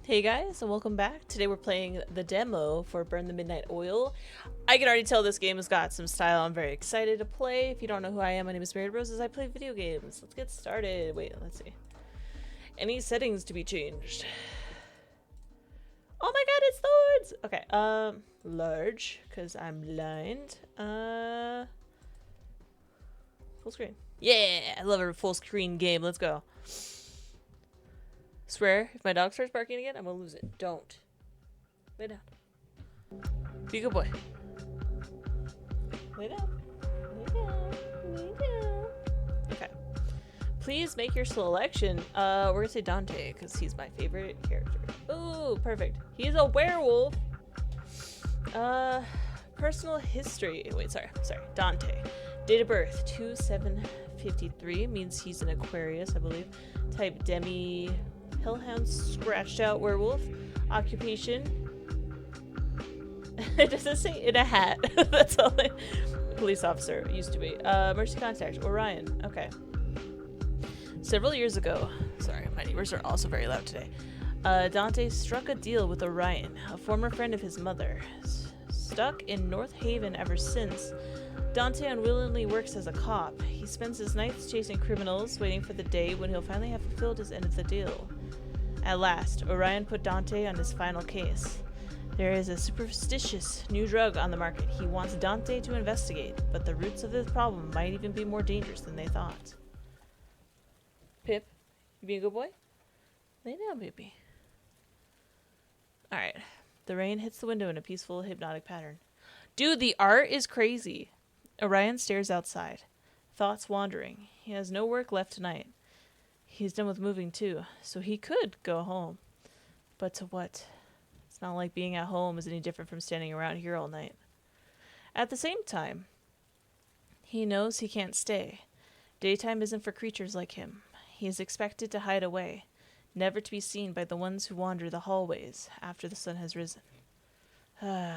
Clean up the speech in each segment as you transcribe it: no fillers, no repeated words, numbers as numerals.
Hey guys, and welcome back. Today we're playing the demo for Burn the Midnight Oil. I can already tell this game has got some style. I'm very excited to play. If you don't know who I am, my name is Mary Roses. I play video games. Let's get started. Wait, let's see. Any settings to be changed? Oh my god, it's Lords! Okay, large, because I'm blind. Full screen. Yeah, I love a full screen game. Let's go. Swear, if my dog starts barking again, I'm gonna lose it. Don't. Lay down. Be a good boy. Lay down. Lay down. Lay down. Okay. Please make your selection. We're gonna say Dante, because he's my favorite character. Ooh, perfect. He's a werewolf. Personal history. Wait, sorry. Dante. Date of birth, 2753. Means he's an Aquarius, I believe. Type Demi... Hellhound scratched out werewolf. Occupation. It doesn't say in a hat. That's all. Police officer used to be. Emergency contact. Orion. Okay. Several years ago. Sorry, my neighbors are also very loud today. Dante struck a deal with Orion, a former friend of his mother. Stuck in North Haven ever since, Dante unwillingly works as a cop. He spends his nights chasing criminals, waiting for the day when he'll finally have fulfilled his end of the deal. At last, Orion put Dante on his final case. There is a superstitious new drug on the market he wants Dante to investigate, but the roots of this problem might even be more dangerous than they thought. Pip, you being a good boy? Lay down, baby. Alright. The rain hits the window in a peaceful, hypnotic pattern. Dude, the art is crazy. Orion stares outside, thoughts wandering. He has no work left tonight. He's done with moving too, so he could go home. But to what? It's not like being at home is any different from standing around here all night. At the same time, he knows he can't stay. Daytime isn't for creatures like him. He is expected to hide away, never to be seen by the ones who wander the hallways after the sun has risen. A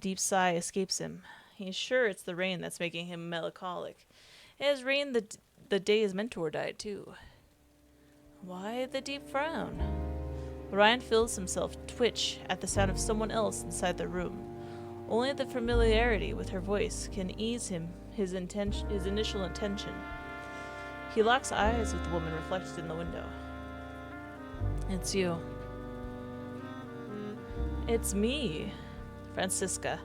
deep sigh escapes him. He's sure it's the rain that's making him melancholic. It has rained the day his mentor died, too. Why the deep frown? Orion feels himself twitch at the sound of someone else inside the room. Only the familiarity with her voice can ease him his initial intention. He locks eyes with the woman reflected in the window. It's you. It's me. Francisca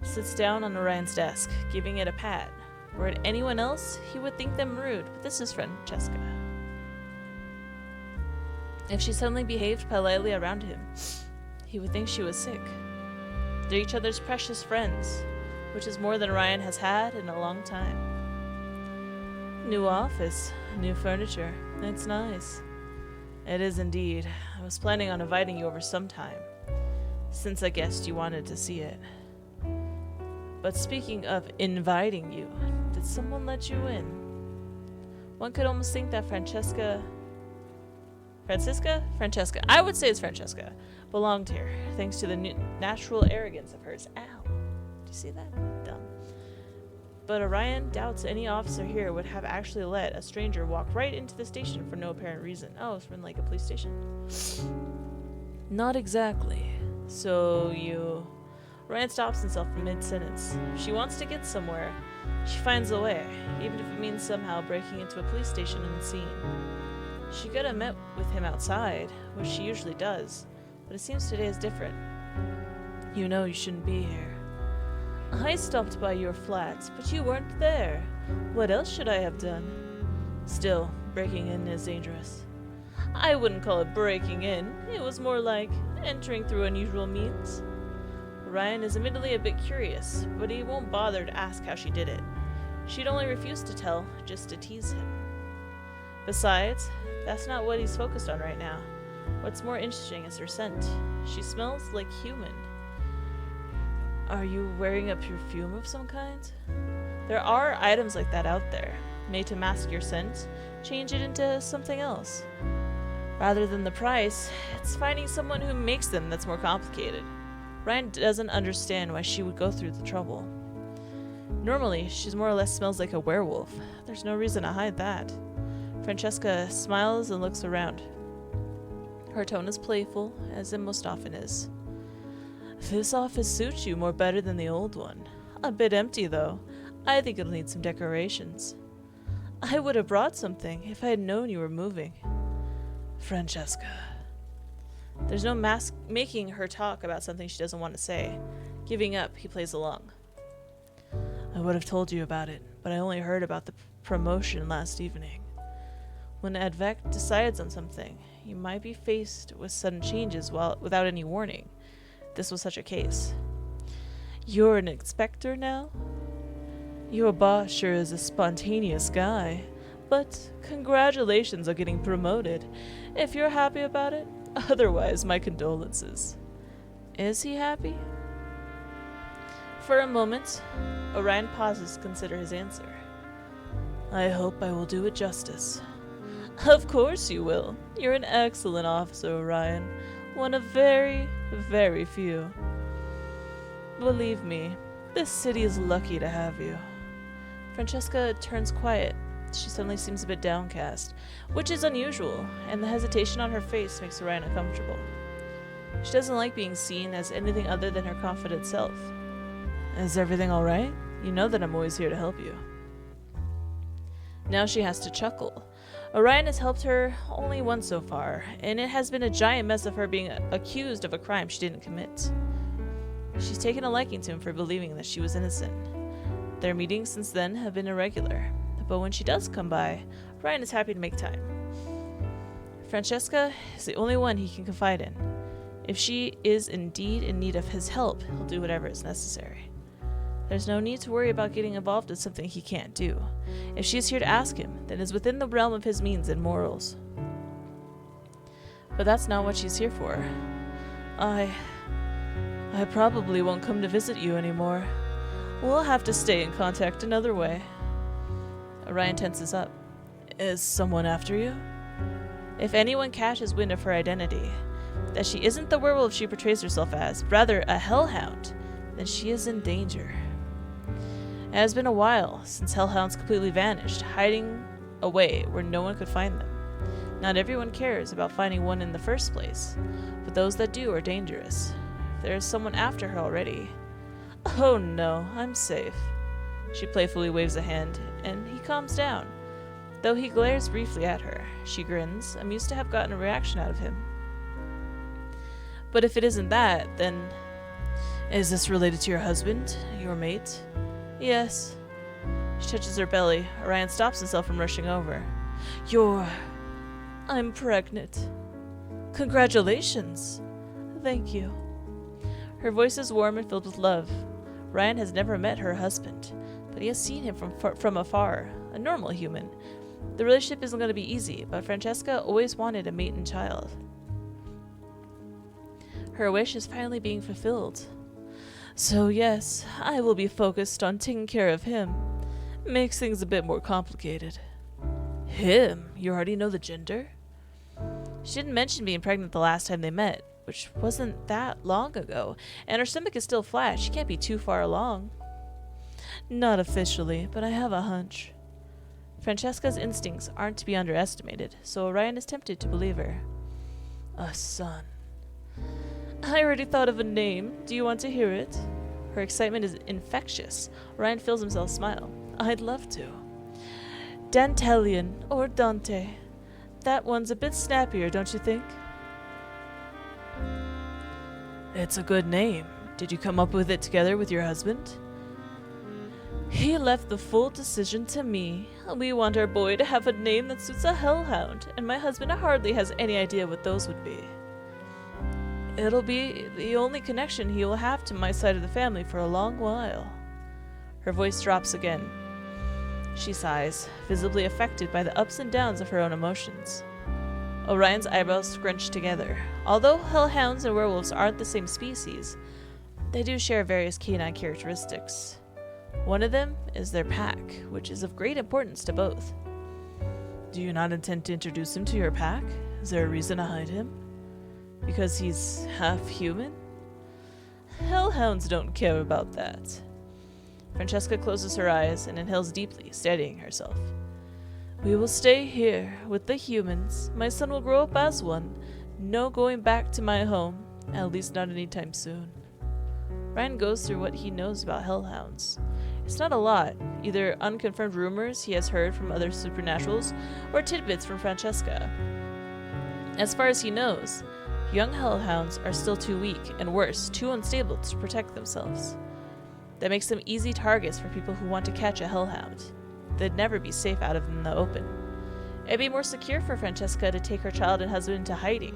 sits down on Orion's desk, giving it a pat. Were it anyone else, he would think them rude, but this is Francesca. If she suddenly behaved politely around him, he would think she was sick. They're each other's precious friends, which is more than Orion has had in a long time. New office, new furniture. It's nice. It is indeed. I was planning on inviting you over sometime, since I guessed you wanted to see it. But speaking of inviting you, did someone let you in? One could almost think that Francesca, I would say it's Francesca, belonged here, thanks to the natural arrogance of hers. Ow. Do you see that? Dumb. But Orion doubts any officer here would have actually let a stranger walk right into the station for no apparent reason. Oh, it's from like a police station? Not exactly. So you... Ryan stops himself in mid-sentence. If she wants to get somewhere, she finds a way, even if it means somehow breaking into a police station unseen. She could have met with him outside, which she usually does, but it seems today is different. You know you shouldn't be here. I stopped by your flat, but you weren't there. What else should I have done? Still, breaking in is dangerous. I wouldn't call it breaking in. It was more like entering through unusual means. Ryan is admittedly a bit curious, but he won't bother to ask how she did it. She'd only refuse to tell, just to tease him. Besides, that's not what he's focused on right now. What's more interesting is her scent. She smells like human. Are you wearing a perfume of some kind? There are items like that out there, made to mask your scent, change it into something else. Rather than the price, it's finding someone who makes them that's more complicated. Ryan doesn't understand why she would go through the trouble. Normally, she more or less smells like a werewolf. There's no reason to hide that. Francesca smiles and looks around. Her tone is playful, as it most often is. This office suits you more better than the old one. A bit empty, though. I think it'll need some decorations. I would have brought something if I had known you were moving. Francesca. There's no making her talk about something she doesn't want to say. Giving up, he plays along. I would have told you about it, but I only heard about the promotion last evening. When Advec decides on something, you might be faced with sudden changes without any warning. This was such a case. You're an inspector now? Your boss sure is a spontaneous guy, but congratulations on getting promoted, if you're happy about it. Otherwise, my condolences. Is he happy? For a moment, Orion pauses to consider his answer. I hope I will do it justice. Of course you will. You're an excellent officer, Orion. One of very, very few. Believe me, this city is lucky to have you. Francesca turns quiet. She suddenly seems a bit downcast, which is unusual, and the hesitation on her face makes Orion uncomfortable. She doesn't like being seen as anything other than her confident self. Is everything all right? You know that I'm always here to help you. Now she has to chuckle. Orion has helped her only once so far, and it has been a giant mess of her being accused of a crime she didn't commit. She's taken a liking to him for believing that she was innocent. Their meetings since then have been irregular, but when she does come by, Orion is happy to make time. Francesca is the only one he can confide in. If she is indeed in need of his help, he'll do whatever is necessary. There's no need to worry about getting involved in something he can't do. If she is here to ask him, then it's within the realm of his means and morals. But that's not what she's here for. I probably won't come to visit you anymore. We'll have to stay in contact another way. Orion tenses up. Is someone after you? If anyone catches wind of her identity, that she isn't the werewolf she portrays herself as, but rather a hellhound, then she is in danger. It has been a while since hellhounds completely vanished, hiding away where no one could find them. Not everyone cares about finding one in the first place, but those that do are dangerous. There is someone after her already. Oh no, I'm safe. She playfully waves a hand, and he calms down. Though he glares briefly at her, she grins, amused to have gotten a reaction out of him. But if it isn't that, then... Is this related to your husband, your mate? Yes. She touches her belly. Orion stops himself from rushing over. I'm pregnant. Congratulations. Thank you. Her voice is warm and filled with love. Ryan has never met her husband, but he has seen him from afar, a normal human. The relationship isn't going to be easy, but Francesca always wanted a mate and child. Her wish is finally being fulfilled. So yes, I will be focused on taking care of him. Makes things a bit more complicated. Him? You already know the gender? She didn't mention being pregnant the last time they met, which wasn't that long ago, and her stomach is still flat. She can't be too far along. Not officially, but I have a hunch. Francesca's instincts aren't to be underestimated, so Orion is tempted to believe her. A son. I already thought of a name. Do you want to hear it? Her excitement is infectious. Orion feels himself smile. I'd love to. Dantelian, or Dante. That one's a bit snappier, don't you think? It's a good name. Did you come up with it together with your husband? He left the full decision to me. We want our boy to have a name that suits a hellhound, and my husband hardly has any idea what those would be. It'll be the only connection he will have to my side of the family for a long while. Her voice drops again. She sighs, visibly affected by the ups and downs of her own emotions. Orion's eyebrows scrunch together. Although hellhounds and werewolves aren't the same species, they do share various canine characteristics. One of them is their pack, which is of great importance to both. Do you not intend to introduce him to your pack? Is there a reason to hide him? Because he's half human? Hellhounds don't care about that. Francesca closes her eyes and inhales deeply, steadying herself. We will stay here with the humans. My son will grow up as one, No going back to my home, at least not anytime soon. Ryan goes through what he knows about hellhounds. It's not a lot, either unconfirmed rumors he has heard from other supernaturals or tidbits from Francesca. As far as he knows, young hellhounds are still too weak, and worse, too unstable to protect themselves. That makes them easy targets for people who want to catch a hellhound. They'd never be safe out of in the open. It'd be more secure for Francesca to take her child and husband into hiding,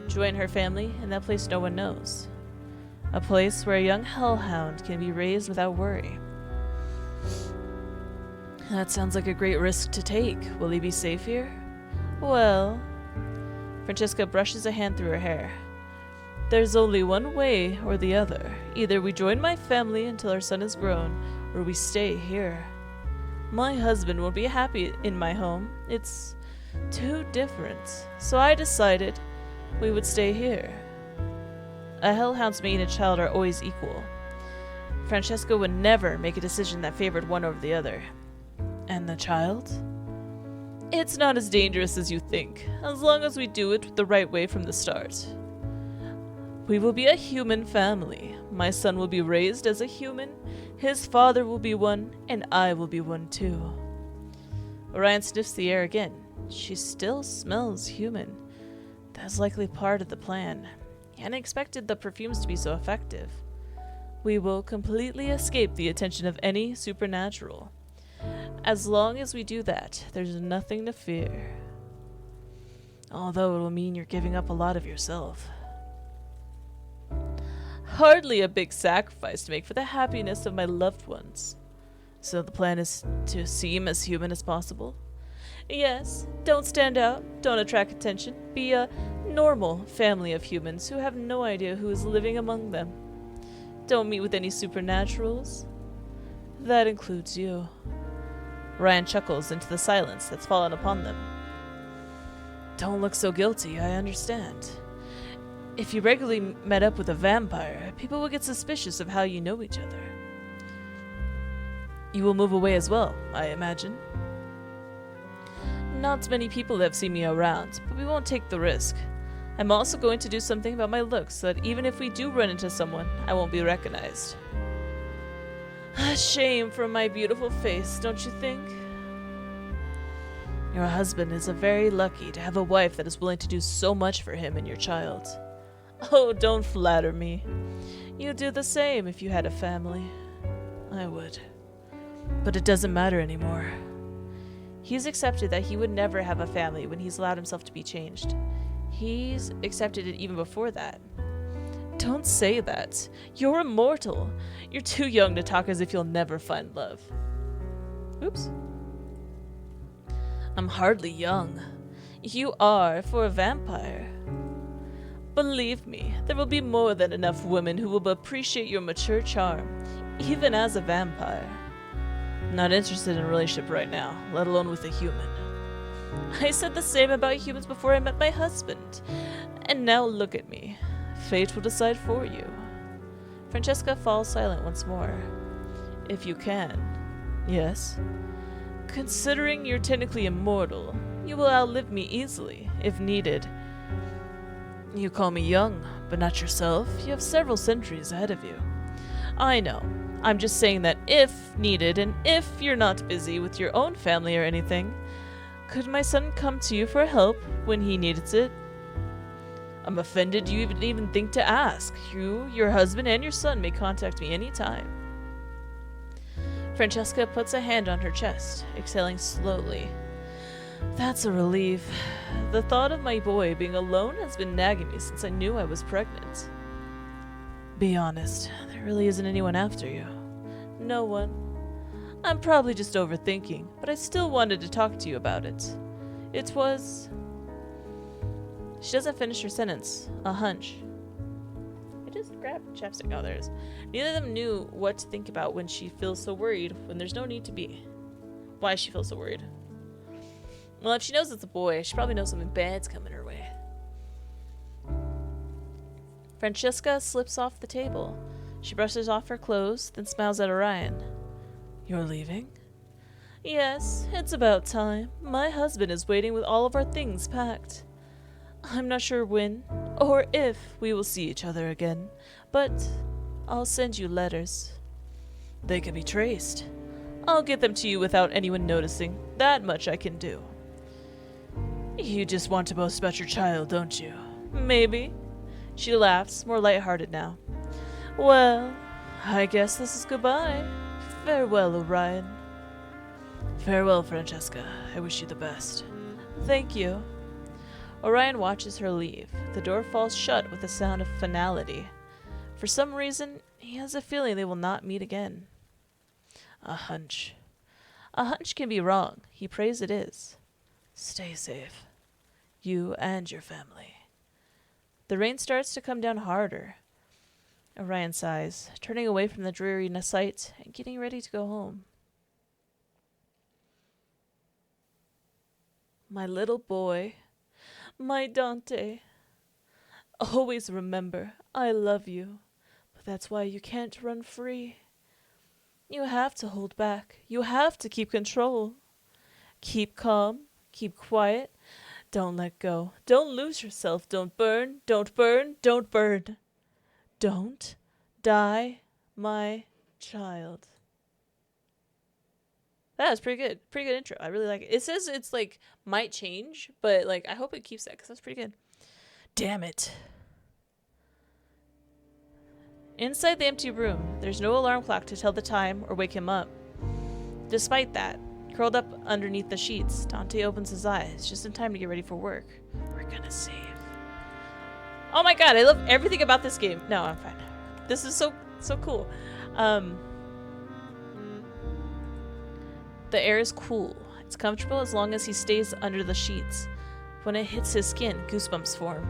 join her family in that place no one knows. A place where a young hellhound can be raised without worry. That sounds like a great risk to take. Will he be safe here? Well... Francesca brushes a hand through her hair. There's only one way or the other. Either we join my family until our son is grown, or we stay here. My husband won't be happy in my home. It's too different. So I decided we would stay here. A hellhound's mate and child are always equal. Francesca would never make a decision that favored one over the other. And the child? It's not as dangerous as you think, as long as we do it the right way from the start. We will be a human family. My son will be raised as a human, his father will be one, and I will be one too. Orion sniffs the air again. She still smells human. That's likely part of the plan. He hadn't expected the perfumes to be so effective. We will completely escape the attention of any supernatural. As long as we do that, there's nothing to fear. Although it will mean you're giving up a lot of yourself. Hardly a big sacrifice to make for the happiness of my loved ones. So the plan is to seem as human as possible? Yes, don't stand out, don't attract attention, be a normal family of humans who have no idea who is living among them. Don't meet with any supernaturals. That includes you. Ryan chuckles into the silence that's fallen upon them. Don't look so guilty, I understand. If you regularly met up with a vampire, people will get suspicious of how you know each other. You will move away as well, I imagine. Not many people have seen me around, but we won't take the risk. I'm also going to do something about my looks so that even if we do run into someone, I won't be recognized. A shame for my beautiful face, don't you think? Your husband is very lucky to have a wife that is willing to do so much for him and your child. Oh, don't flatter me. You'd do the same if you had a family. I would. But it doesn't matter anymore. He's accepted that he would never have a family when he's allowed himself to be changed. He's accepted it even before that. Don't say that. You're immortal. You're too young to talk as if you'll never find love. Oops. I'm hardly young. You are for a vampire. Believe me, there will be more than enough women who will appreciate your mature charm, even as a vampire. Not interested in a relationship right now, let alone with a human. I said the same about humans before I met my husband. And now look at me. Fate will decide for you. Francesca falls silent once more. If you can. Yes. Considering you're technically immortal, you will outlive me easily, if needed. You call me young, but not yourself. You have several centuries ahead of you. I know. I'm just saying that if needed, and if you're not busy with your own family or anything, could my son come to you for help when he needs it? I'm offended you even think to ask. You, your husband, and your son may contact me anytime. Francesca puts a hand on her chest, exhaling slowly. That's a relief. The thought of my boy being alone has been nagging me since I knew I was pregnant. Be honest, there really isn't anyone after you. No one. I'm probably just overthinking, but I still wanted to talk to you about it. It was... She doesn't finish her sentence. A hunch. I just grabbed chapstick. Oh, there it is. Neither of them knew what to think about when she feels so worried when there's no need to be. Why she feels so worried. Well, if she knows it's a boy, she probably knows something bad's coming her way. Francesca slips off the table. She brushes off her clothes, then smiles at Orion. You're leaving? Yes, it's about time. My husband is waiting with all of our things packed. I'm not sure when or if we will see each other again, but I'll send you letters. They can be traced. I'll get them to you without anyone noticing. That much I can do. You just want to boast about your child, don't you? Maybe. She laughs, more lighthearted now. Well, I guess this is goodbye. Farewell, Orion. Farewell, Francesca. I wish you the best. Thank you. Orion watches her leave. The door falls shut with a sound of finality. For some reason, he has a feeling they will not meet again. A hunch. A hunch can be wrong. He prays it is. Stay safe. You and your family. The rain starts to come down harder. Orion sighs, turning away from the dreary sight and getting ready to go home. My little boy. My Dante. Always remember, I love you. But that's why you can't run free. You have to hold back. You have to keep control. Keep calm. Keep quiet. Don't let go. Don't lose yourself. Don't burn. Don't burn. Don't burn. Don't die, my child. That was pretty good. Pretty good intro. I really like it. It says it's like might change, but like I hope it keeps that because that's pretty good. Damn it. Inside the empty room, there's no alarm clock to tell the time or wake him up. Despite that, curled up underneath the sheets, Dante opens his eyes just in time to get ready for work. We're gonna save. Oh my god, I love everything about this game. No, I'm fine. This is so cool. The air is cool. It's comfortable as long as he stays under the sheets. When it hits his skin, goosebumps form.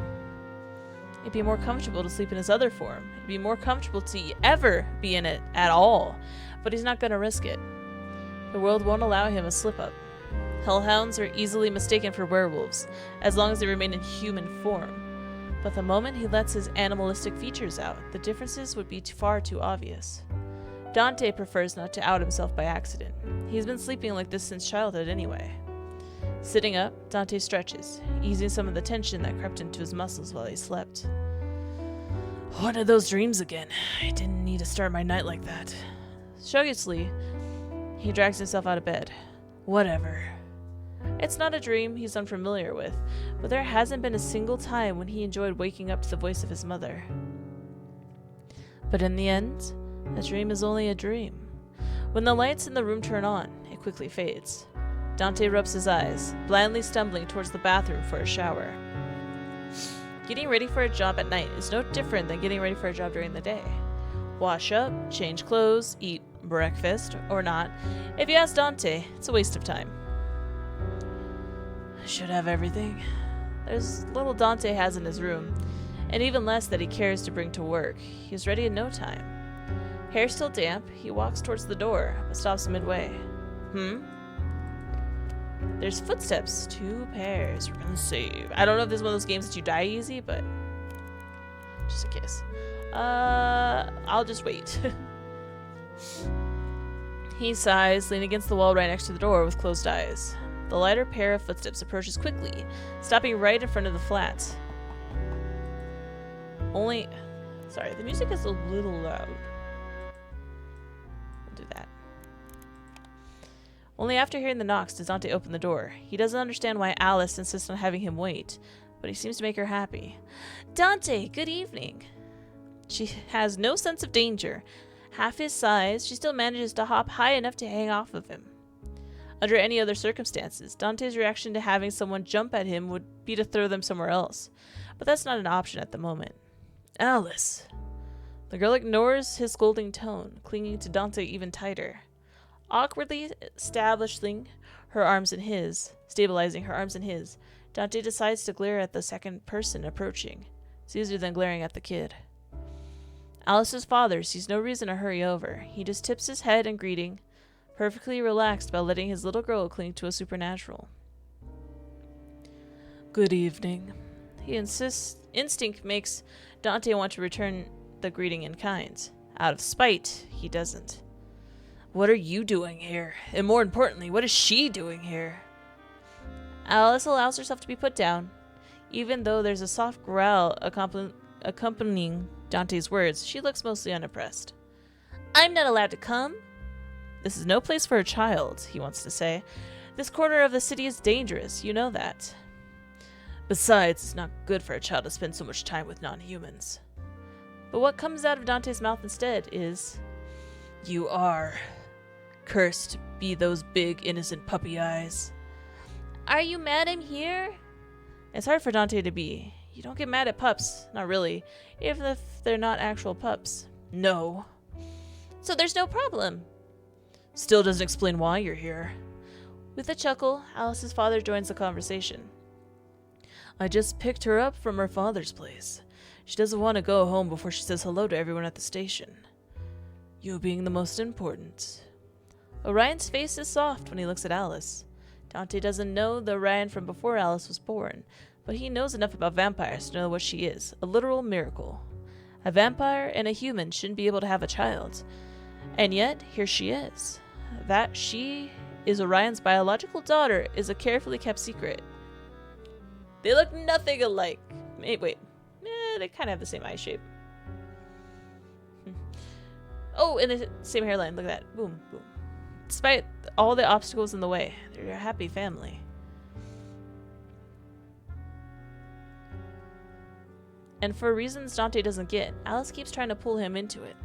It'd be more comfortable to sleep in his other form. It'd be more comfortable to ever be in it at all. But he's not gonna risk it. The world won't allow him a slip-up. Hellhounds are easily mistaken for werewolves, as long as they remain in human form. But the moment he lets his animalistic features out, the differences would be far too obvious. Dante prefers not to out himself by accident. He's been sleeping like this since childhood anyway. Sitting up, Dante stretches, easing some of the tension that crept into his muscles while he slept. One of those dreams again. I didn't need to start my night like that. Sluggishly, he drags himself out of bed. Whatever. It's not a dream he's unfamiliar with, but there hasn't been a single time when he enjoyed waking up to the voice of his mother. But in the end, a dream is only a dream. When the lights in the room turn on, it quickly fades. Dante rubs his eyes, blindly stumbling towards the bathroom for a shower. Getting ready for a job at night is no different than getting ready for a job during the day. Wash up, change clothes, eat breakfast, or not. If you ask Dante, it's a waste of time. I should have everything. There's little Dante has in his room, and even less that he cares to bring to work. He's ready in no time. Hair still damp, he walks towards the door, but stops midway. There's footsteps. 2 pairs. We're gonna save. I don't know if this is one of those games that you die easy, but just in case. I'll just wait. He sighs, leaning against the wall right next to the door with closed eyes. The lighter pair of footsteps approaches quickly, stopping right in front of the flat. Sorry, the music is a little loud. We'll do that. Only after hearing the knocks does Dante open the door. He doesn't understand why Alice insists on having him wait, but he seems to make her happy. Dante, good evening. She has no sense of danger. Half his size, she still manages to hop high enough to hang off of him. Under any other circumstances, Dante's reaction to having someone jump at him would be to throw them somewhere else, but that's not an option at the moment. Alice. The girl ignores his scolding tone, clinging to Dante even tighter. Awkwardly stabilizing her arms in his, Dante decides to glare at the second person approaching. It's easier than glaring at the kid. Alice's father sees no reason to hurry over. He just tips his head in greeting, perfectly relaxed about letting his little girl cling to a supernatural. Good evening. Instinct makes Dante want to return the greeting in kind. Out of spite, he doesn't. What are you doing here? And more importantly, what is she doing here? Alice allows herself to be put down, Even though there's a soft growl accompanying Dante's words, she looks mostly unimpressed. I'm not allowed to come? This is no place for a child, he wants to say. This corner of the city is dangerous, you know that. Besides, it's not good for a child to spend so much time with non-humans. But what comes out of Dante's mouth instead is, You are. Cursed be those big, innocent puppy eyes. Are you mad I'm here? It's hard for Dante to be. You don't get mad at pups, not really, even if they're not actual pups. No. So there's no problem. Still doesn't explain why you're here. With a chuckle, Alice's father joins the conversation. I just picked her up from her father's place. She doesn't want to go home before she says hello to everyone at the station. You being the most important. Orion's face is soft when he looks at Alice. Dante doesn't know the Orion from before Alice was born, but he knows enough about vampires to know what she is, a literal miracle. A vampire and a human shouldn't be able to have a child. And yet, here she is. That she is Orion's biological daughter is a carefully kept secret. They look nothing alike. Wait. They kind of have the same eye shape. Oh, and the same hairline. Look at that. Boom, boom. Despite all the obstacles in the way, they're a happy family. And for reasons Dante doesn't get, Alice keeps trying to pull him into it.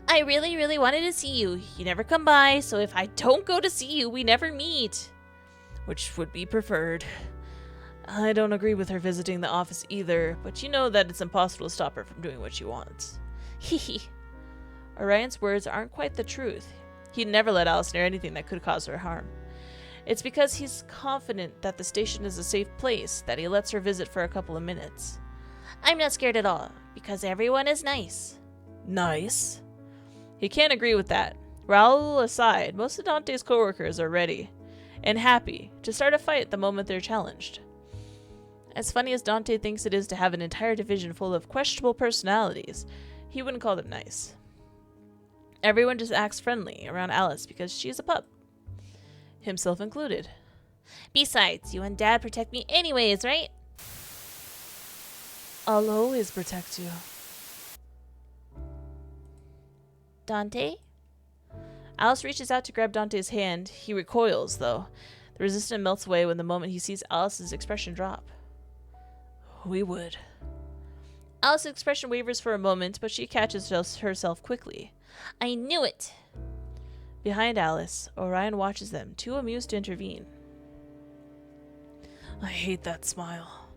I really, really wanted to see you. You never come by, so if I don't go to see you, we never meet. Which would be preferred. I don't agree with her visiting the office either, but you know that it's impossible to stop her from doing what she wants. Hehe. Orion's words aren't quite the truth. He'd never let Alice near anything that could cause her harm. It's because he's confident that the station is a safe place that he lets her visit for a couple of minutes. I'm not scared at all, because everyone is nice. Nice? He can't agree with that. Raoul aside, most of Dante's coworkers are ready and happy to start a fight the moment they're challenged. As funny as Dante thinks it is to have an entire division full of questionable personalities, he wouldn't call them nice. Everyone just acts friendly around Alice because she's a pup. Himself included. Besides, you and Dad protect me anyways, right? I'll always protect you. Dante? Alice reaches out to grab Dante's hand. He recoils, though. The resistance melts away when the moment he sees Alice's expression drop. We would. Alice's expression wavers for a moment, but she catches herself quickly. I knew it! Behind Alice, Orion watches them, too amused to intervene. I hate that smile.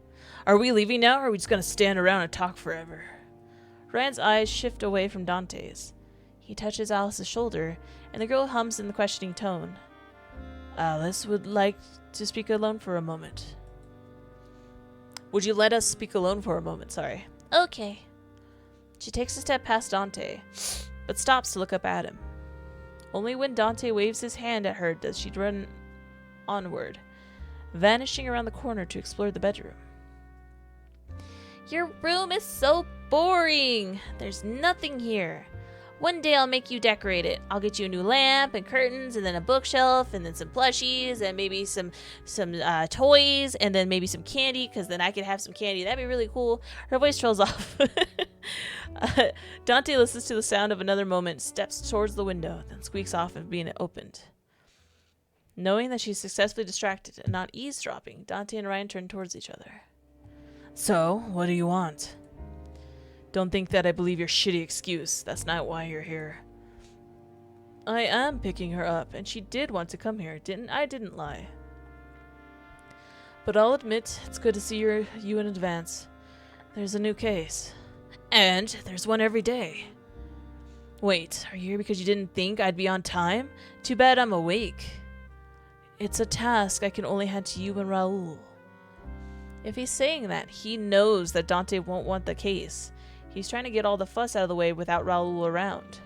Are we leaving now, or are we just going to stand around and talk forever? Orion's eyes shift away from Dante's. He touches Alice's shoulder, and the girl hums in the questioning tone. Alice would like to speak alone for a moment. Would you let us speak alone for a moment? Sorry. Okay. She takes a step past Dante, but stops to look up at him. Only when Dante waves his hand at her does she run onward, vanishing around the corner to explore the bedroom. Your room is so boring. There's nothing here. One day I'll make you decorate it. I'll get you a new lamp and curtains and then a bookshelf and then some plushies and maybe some toys and then maybe some candy because then I could have some candy. That'd be really cool. Her voice trails off. Dante listens to the sound of another moment, steps towards the window, then squeaks off of being opened. Knowing that she's successfully distracted and not eavesdropping, Dante and Ryan turn towards each other. So, what do you want? Don't think that I believe your shitty excuse. That's not why you're here. I am picking her up, and she did want to come here. I didn't lie. But I'll admit, it's good to see you in advance. There's a new case. And there's one every day. Wait, are you here because you didn't think I'd be on time? Too bad I'm awake. It's a task I can only hand to you and Raoul. If he's saying that, he knows that Dante won't want the case. He's trying to get all the fuss out of the way without Raoul around.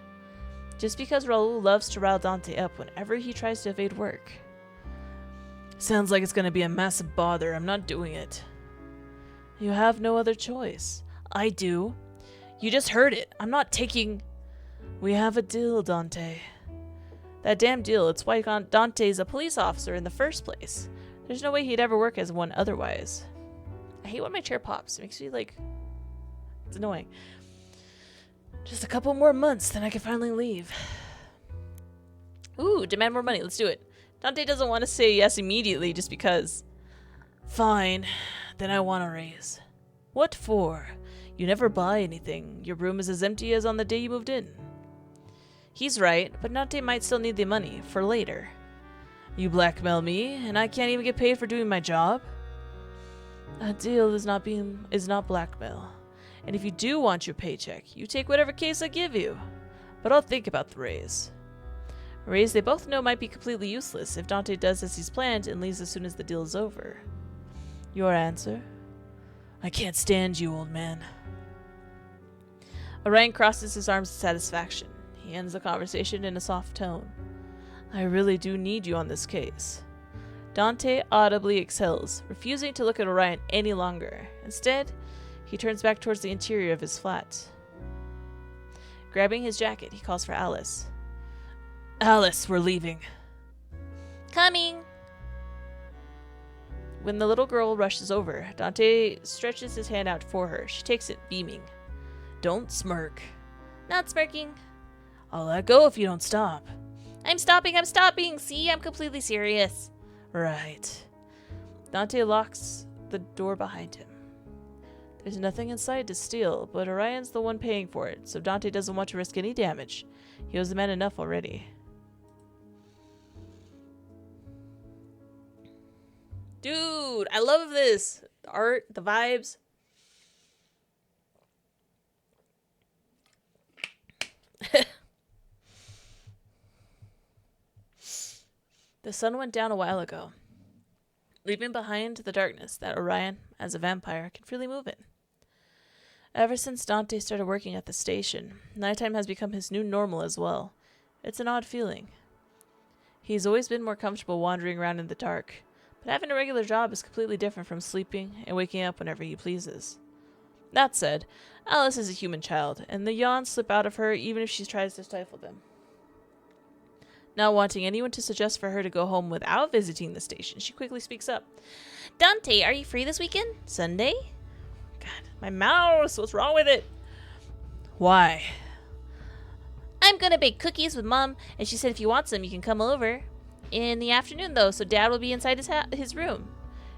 Just because Raoul loves to rile Dante up whenever he tries to evade work. Sounds like it's going to be a massive bother. I'm not doing it. You have no other choice. I do. You just heard it. I'm not taking... We have a deal, Dante. That damn deal. It's why Dante's a police officer in the first place. There's no way he'd ever work as one otherwise. I hate when my chair pops. It makes me like... It's annoying. Just a couple more months, then I can finally leave. Ooh, demand more money. Let's do it. Dante doesn't want to say yes immediately just because. Fine. Then I want a raise. What for? You never buy anything. Your room is as empty as on the day you moved in. He's right, but Dante might still need the money for later. You blackmail me, and I can't even get paid for doing my job? A deal is not blackmail. And if you do want your paycheck, you take whatever case I give you. But I'll think about the raise. A raise they both know might be completely useless if Dante does as he's planned and leaves as soon as the deal is over. Your answer? I can't stand you, old man. Orion crosses his arms in satisfaction. He ends the conversation in a soft tone. I really do need you on this case. Dante audibly exhales, refusing to look at Orion any longer. Instead, he turns back towards the interior of his flat. Grabbing his jacket, he calls for Alice. Alice, we're leaving. Coming! When the little girl rushes over, Dante stretches his hand out for her. She takes it, beaming. Don't smirk. Not smirking. I'll let go if you don't stop. I'm stopping! See, I'm completely serious. Right. Dante locks the door behind him. There's nothing inside to steal, but Orion's the one paying for it, so Dante doesn't want to risk any damage. He owes the man enough already. Dude, I love this. The art, the vibes. The sun went down a while ago, leaving behind the darkness that Orion, as a vampire, can freely move in. Ever since Dante started working at the station, nighttime has become his new normal as well. It's an odd feeling. He's always been more comfortable wandering around in the dark, but having a regular job is completely different from sleeping and waking up whenever he pleases. That said, Alice is a human child, and the yawns slip out of her even if she tries to stifle them. Not wanting anyone to suggest for her to go home without visiting the station, she quickly speaks up. Dante, are you free this weekend? Sunday? God, my mouse! What's wrong with it? Why? I'm gonna bake cookies with Mom, and she said if you want some, you can come over. In the afternoon, though, so Dad will be inside his room.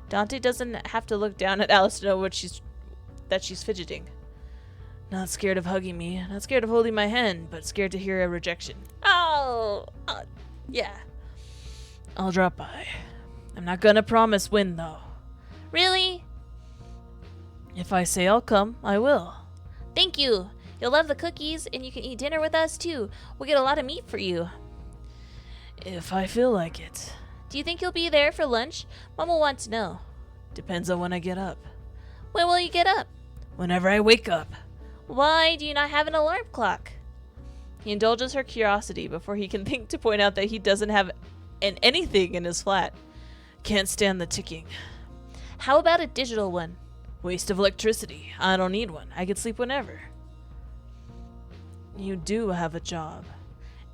Dante doesn't have to look down at Alice to know that she's fidgeting. Not scared of hugging me, not scared of holding my hand, but scared to hear a rejection. Oh, yeah. I'll drop by. I'm not gonna promise when, though. Really? If I say I'll come, I will. Thank you. You'll love the cookies, and you can eat dinner with us, too. We'll get a lot of meat for you. If I feel like it. Do you think you'll be there for lunch? Mom will want to know. Depends on when I get up. When will you get up? Whenever I wake up. Why do you not have an alarm clock? He indulges her curiosity before he can think to point out that he doesn't have anything in his flat. Can't stand the ticking. How about a digital one? Waste of electricity. I don't need one. I can sleep whenever. You do have a job.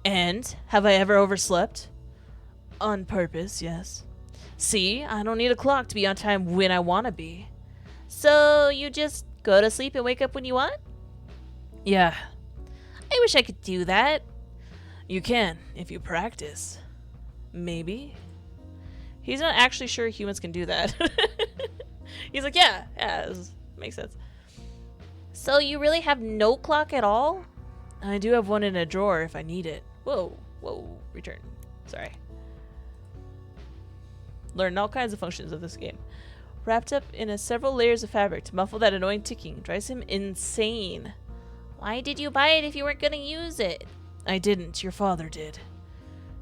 And have I ever overslept? On purpose, yes. See, I don't need a clock to be on time when I want to be. So you just go to sleep and wake up when you want? Yeah. I wish I could do that. You can, if you practice. Maybe. He's not actually sure humans can do that. He's like, yeah, this makes sense. So you really have no clock at all? I do have one in a drawer if I need it. Whoa, return. Sorry. Learn all kinds of functions of this game. Wrapped up in several layers of fabric to muffle that annoying ticking drives him insane. Why did you buy it if you weren't going to use it? I didn't. Your father did.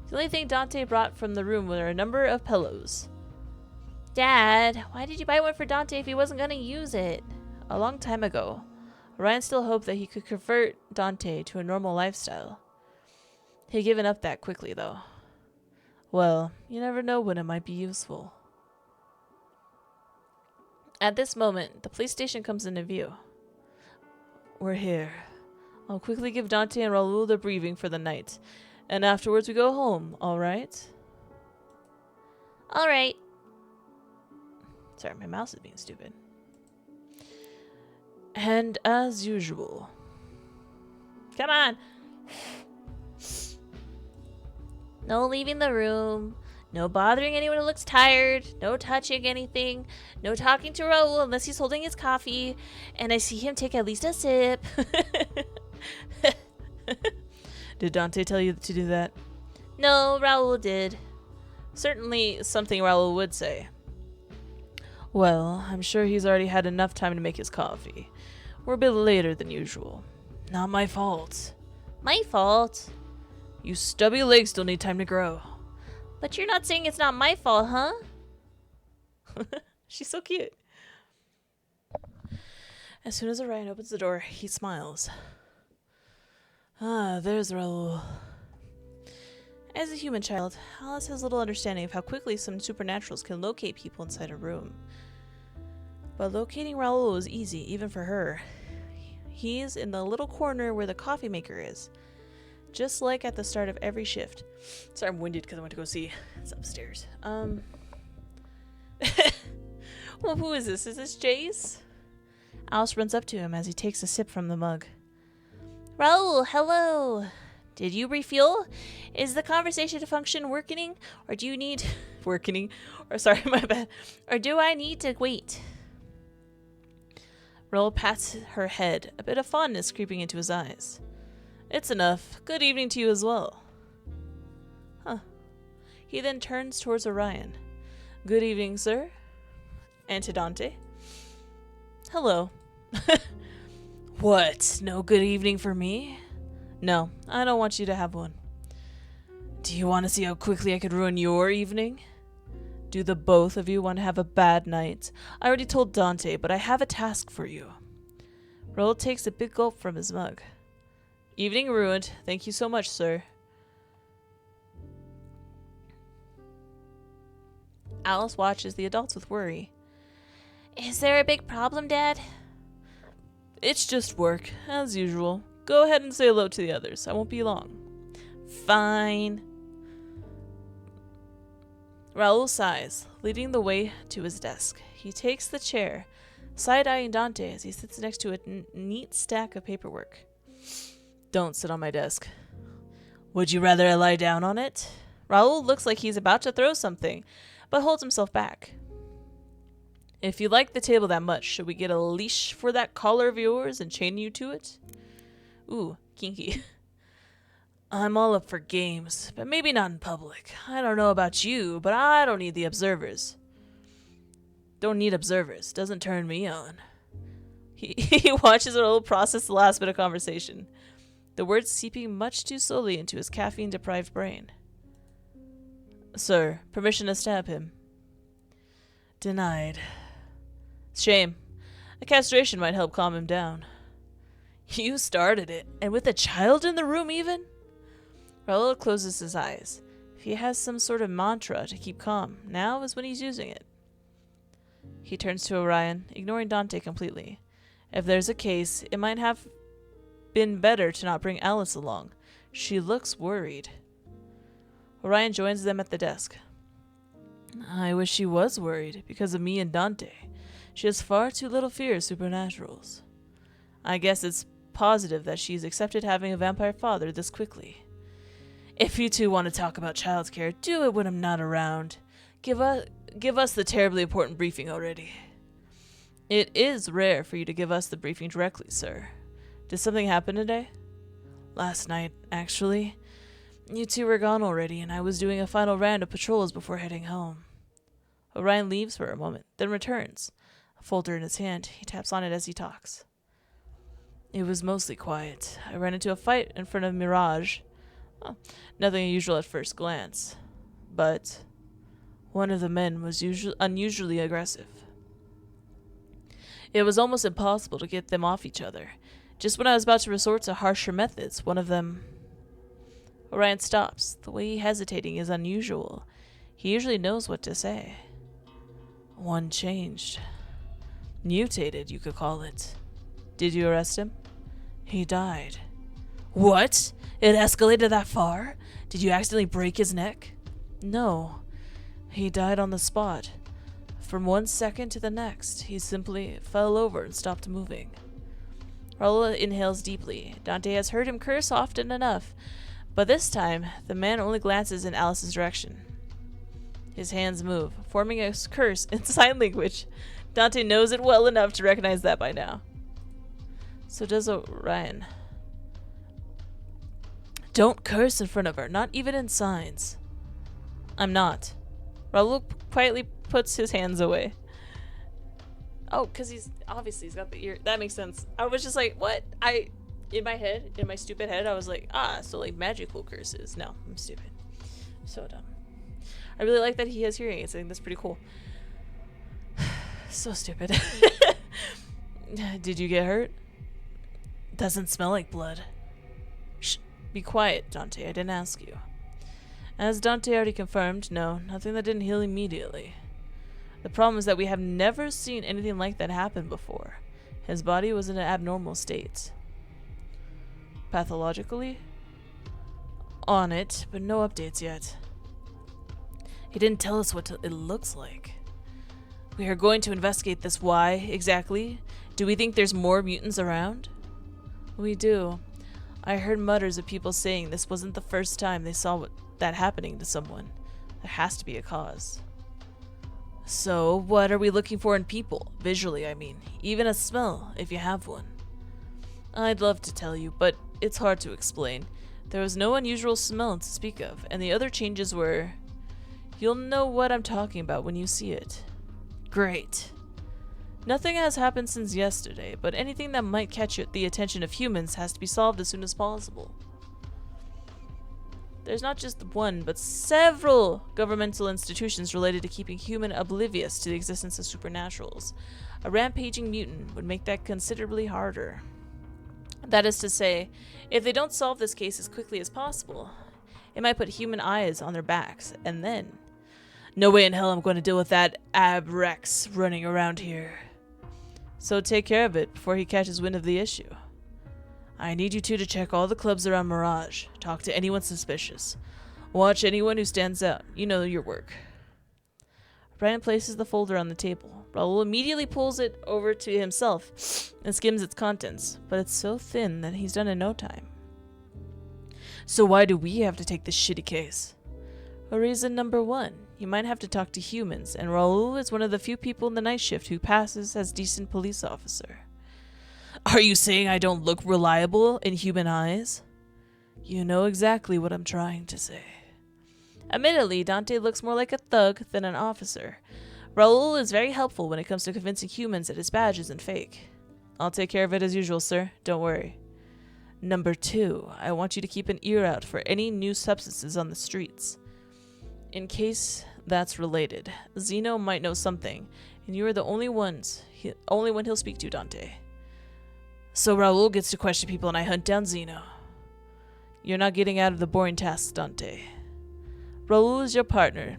The only thing Dante brought from the room were a number of pillows. Dad, why did you buy one for Dante if he wasn't going to use it? A long time ago. Orion still hoped that he could convert Dante to a normal lifestyle. He'd given up that quickly, though. Well, you never know when it might be useful. At this moment, the police station comes into view. We're here. I'll quickly give Dante and Raoul the briefing for the night, and afterwards we go home, all right? All right. Sorry, my mouse is being stupid. And as usual. Come on! No leaving the room. No bothering anyone who looks tired. No touching anything. No talking to Raul unless he's holding his coffee. And I see him take at least a sip. Did Dante tell you to do that? No, Raul did. Certainly something Raul would say. Well, I'm sure he's already had enough time to make his coffee. We're a bit later than usual. Not my fault. My fault? You stubby legs still need time to grow. But you're not saying it's not my fault, huh? She's so cute. As soon as Orion opens the door, he smiles. Ah, there's Raul. As a human child, Alice has little understanding of how quickly some supernaturals can locate people inside a room. But locating Raul was easy, even for her. He's in the little corner where the coffee maker is. Just like at the start of every shift. Sorry, I'm winded because I went to go see. It's upstairs. Well, who is this? Is this Jace? Alice runs up to him as he takes a sip from the mug. Raul, hello. Did you refuel? Is the conversation function working? Or do you need... working? Or sorry, my bad. Or do I need to wait? Raul pats her head, a bit of fondness creeping into his eyes. It's enough. Good evening to you as well. Huh. He then turns towards Orion. Good evening, sir. And to Dante. Hello. What? No good evening for me? No, I don't want you to have one. Do you want to see how quickly I could ruin your evening? Do the both of you want to have a bad night? I already told Dante, but I have a task for you. Raul takes a big gulp from his mug. Evening ruined. Thank you so much, sir. Alice watches the adults with worry. Is there a big problem, Dad? It's just work, as usual. Go ahead and say hello to the others. I won't be long. Fine. Raul sighs, leading the way to his desk. He takes the chair, side-eyeing Dante as he sits next to a neat stack of paperwork. Don't sit on my desk. Would you rather I lie down on it? Raul looks like he's about to throw something, but holds himself back. If you like the table that much, should we get a leash for that collar of yours and chain you to it? Ooh, kinky. I'm all up for games, but maybe not in public. I don't know about you, but I don't need the observers. Don't need observers. Doesn't turn me on. He watches Raul process the last bit of conversation. The words seeping much too slowly into his caffeine-deprived brain. Sir, permission to stab him. Denied. Shame. A castration might help calm him down. You started it, and with a child in the room even? Raul closes his eyes. If he has some sort of mantra to keep calm, now is when he's using it. He turns to Orion, ignoring Dante completely. If there's a case, it might have been better to not bring Alice along. She looks worried. Orion joins them at the desk. I wish she was worried because of me and Dante. She has far too little fear of supernaturals. I guess it's positive that she's accepted having a vampire father this quickly. If you two want to talk about childcare, do it when I'm not around. Give us the terribly important briefing already. It is rare for you to give us the briefing directly, sir. Did something happen today? Last night, actually. You two were gone already, and I was doing a final round of patrols before heading home. Orion leaves for a moment, then returns. A folder in his hand, he taps on it as he talks. It was mostly quiet. I ran into a fight in front of Mirage. Well, nothing unusual at first glance. But one of the men was unusually aggressive. It was almost impossible to get them off each other. Just when I was about to resort to harsher methods, one of them... Orion stops. The way he's hesitating is unusual. He usually knows what to say. One changed. Mutated, you could call it. Did you arrest him? He died. What? It escalated that far? Did you accidentally break his neck? No. He died on the spot. from one second to the next, he simply fell over and stopped moving. Raul inhales deeply. Dante has heard him curse often enough, but this time, the man only glances in Alice's direction. His hands move, forming a curse in sign language. Dante knows it well enough to recognize that by now. So does Orion. Don't curse in front of her, not even in signs. I'm not. Raul quietly puts his hands away. Oh, because he's got the ear. That makes sense. I was just like, what? In my stupid head, I was like, so like magical curses. No, I'm stupid. So dumb. I really like that he has hearing aids. I think that's pretty cool. So stupid. Did you get hurt? Doesn't smell like blood. Shh. Be quiet, Dante. I didn't ask you. As Dante already confirmed, no, nothing that didn't heal immediately. The problem is that we have never seen anything like that happen before. His body was in an abnormal state. Pathologically? On it, but no updates yet. He didn't tell us what it looks like. We are going to investigate this. Why, exactly? Do we think there's more mutants around? We do. I heard mutters of people saying this wasn't the first time they saw that happening to someone. There has to be a cause. So, what are we looking for in people? Visually, I mean. Even a smell, if you have one. I'd love to tell you, but it's hard to explain. There was no unusual smell to speak of, and the other changes were... You'll know what I'm talking about when you see it. Great. Nothing has happened since yesterday, but anything that might catch the attention of humans has to be solved as soon as possible. There's not just one, but several governmental institutions related to keeping human oblivious to the existence of supernaturals. A rampaging mutant would make that considerably harder. That is to say, if they don't solve this case as quickly as possible, it might put human eyes on their backs, and then... No way in hell I'm going to deal with that Ab-Rex running around here. So take care of it before he catches wind of the issue. I need you two to check all the clubs around Mirage. Talk to anyone suspicious. Watch anyone who stands out. You know your work. Brian places the folder on the table. Raul immediately pulls it over to himself and skims its contents, but it's so thin that he's done in no time. So why do we have to take this shitty case? Well, reason number one, you might have to talk to humans, and Raul is one of the few people in the night shift who passes as decent police officer. Are you saying I don't look reliable in human eyes? You know exactly what I'm trying to say. Admittedly, Dante looks more like a thug than an officer. Raul is very helpful when it comes to convincing humans that his badge isn't fake. I'll take care of it as usual, sir. Don't worry. Number two, I want you to keep an ear out for any new substances on the streets. In case that's related, Zeno might know something, and you are the only one he'll speak to, Dante. So Raul gets to question people and I hunt down Zeno. You're not getting out of the boring tasks, Dante. Raul is your partner,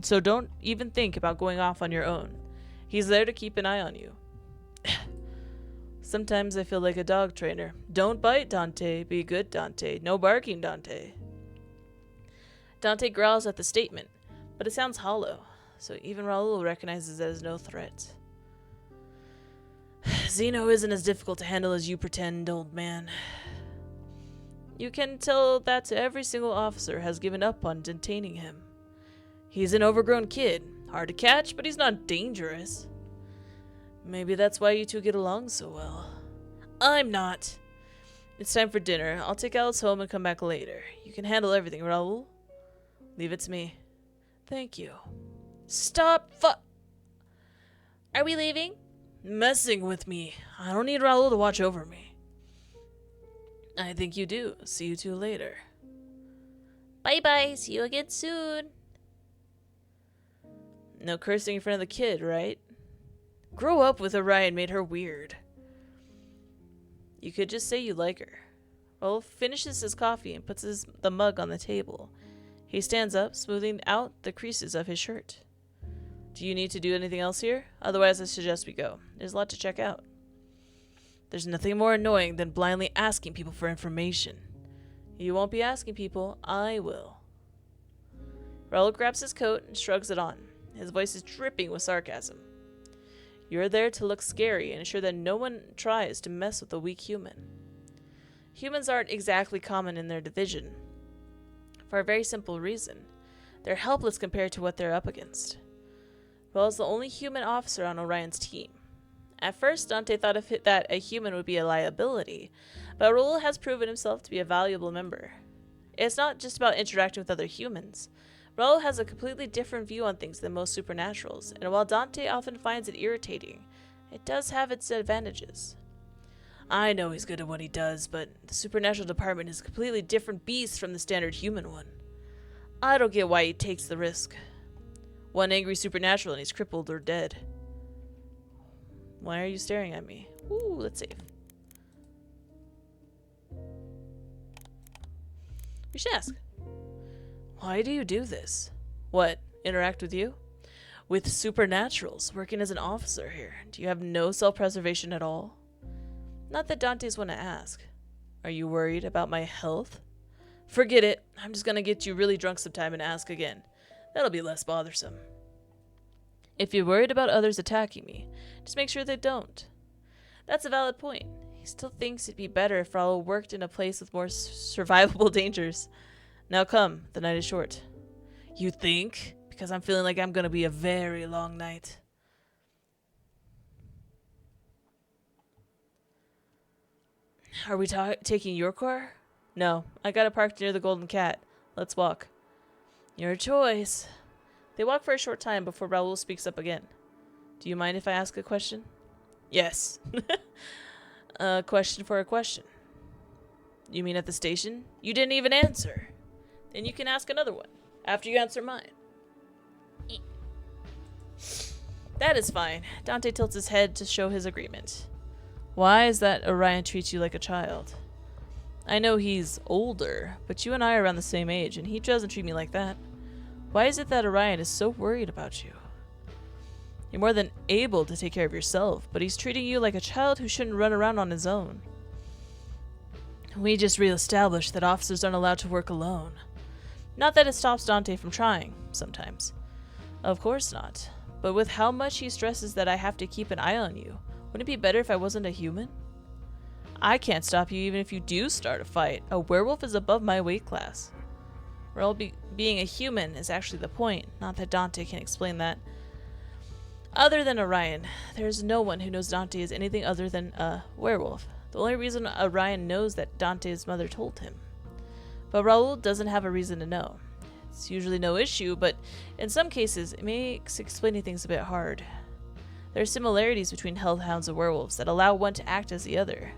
so don't even think about going off on your own. He's there to keep an eye on you. Sometimes I feel like a dog trainer. Don't bite, Dante. Be good, Dante. No barking, Dante. Dante growls at the statement, but it sounds hollow, so even Raul recognizes that as no threat. Zeno isn't as difficult to handle as you pretend, old man. You can tell that to every single officer has given up on detaining him. He's an overgrown kid, hard to catch, but he's not dangerous. Maybe that's why you two get along so well. I'm not. It's time for dinner. I'll take Alice home and come back later. You can handle everything, Raul. Leave it to me. Thank you. Stop Are we leaving? Messing with me. I don't need Raul to watch over me. I think you do. See you two later. Bye-bye. See you again soon. No cursing in front of the kid, right? Grow up with Orion made her weird. You could just say you like her. Raul finishes his coffee and puts the mug on the table. He stands up, smoothing out the creases of his shirt. Do you need to do anything else here? Otherwise, I suggest we go. There's a lot to check out. There's nothing more annoying than blindly asking people for information. You won't be asking people, I will. Raul grabs his coat and shrugs it on. His voice is dripping with sarcasm. You're there to look scary and ensure that no one tries to mess with a weak human. Humans aren't exactly common in their division, for a very simple reason. They're helpless compared to what they're up against. Raul is the only human officer on Orion's team. At first, Dante thought that a human would be a liability, but Raul has proven himself to be a valuable member. It's not just about interacting with other humans. Raul has a completely different view on things than most supernaturals, and while Dante often finds it irritating, it does have its advantages. I know he's good at what he does, but the supernatural department is a completely different beast from the standard human one. I don't get why he takes the risk. One angry supernatural and he's crippled or dead. Why are you staring at me? Ooh, let's save. We should ask. Why do you do this? What, interact with you? With supernaturals, working as an officer here, do you have no self-preservation at all? Not that Dante's one to ask. Are you worried about my health? Forget it. I'm just gonna get you really drunk sometime and ask again. That'll be less bothersome. If you're worried about others attacking me, just make sure they don't. That's a valid point. He still thinks it'd be better if Raul worked in a place with more survivable dangers. Now come, the night is short. You think? Because I'm feeling like I'm gonna be a very long night. Are we taking your car? No, I got it parked near the Golden Cat. Let's walk. Your choice. They walk for a short time before Raul speaks up again. Do you mind if I ask a question? Yes. A question for a question. You mean at the station? You didn't even answer. Then you can ask another one after you answer mine. That is fine. Dante tilts his head to show his agreement. Why is that Orion treats you like a child? I know he's older, but you and I are around the same age, and he doesn't treat me like that. Why is it that Orion is so worried about you? You're more than able to take care of yourself, but he's treating you like a child who shouldn't run around on his own. We just re-established that officers aren't allowed to work alone. Not that it stops Dante from trying, sometimes. Of course not. But with how much he stresses that I have to keep an eye on you, wouldn't it be better if I wasn't a human? I can't stop you even if you do start a fight. A werewolf is above my weight class. Being a human is actually the point, not that Dante can explain that. Other than Orion, there's no one who knows Dante is anything other than a werewolf. The only reason Orion knows that Dante's mother told him. But Raul doesn't have a reason to know. It's usually no issue, but in some cases, it makes explaining things a bit hard. There are similarities between hellhounds and werewolves that allow one to act as the other.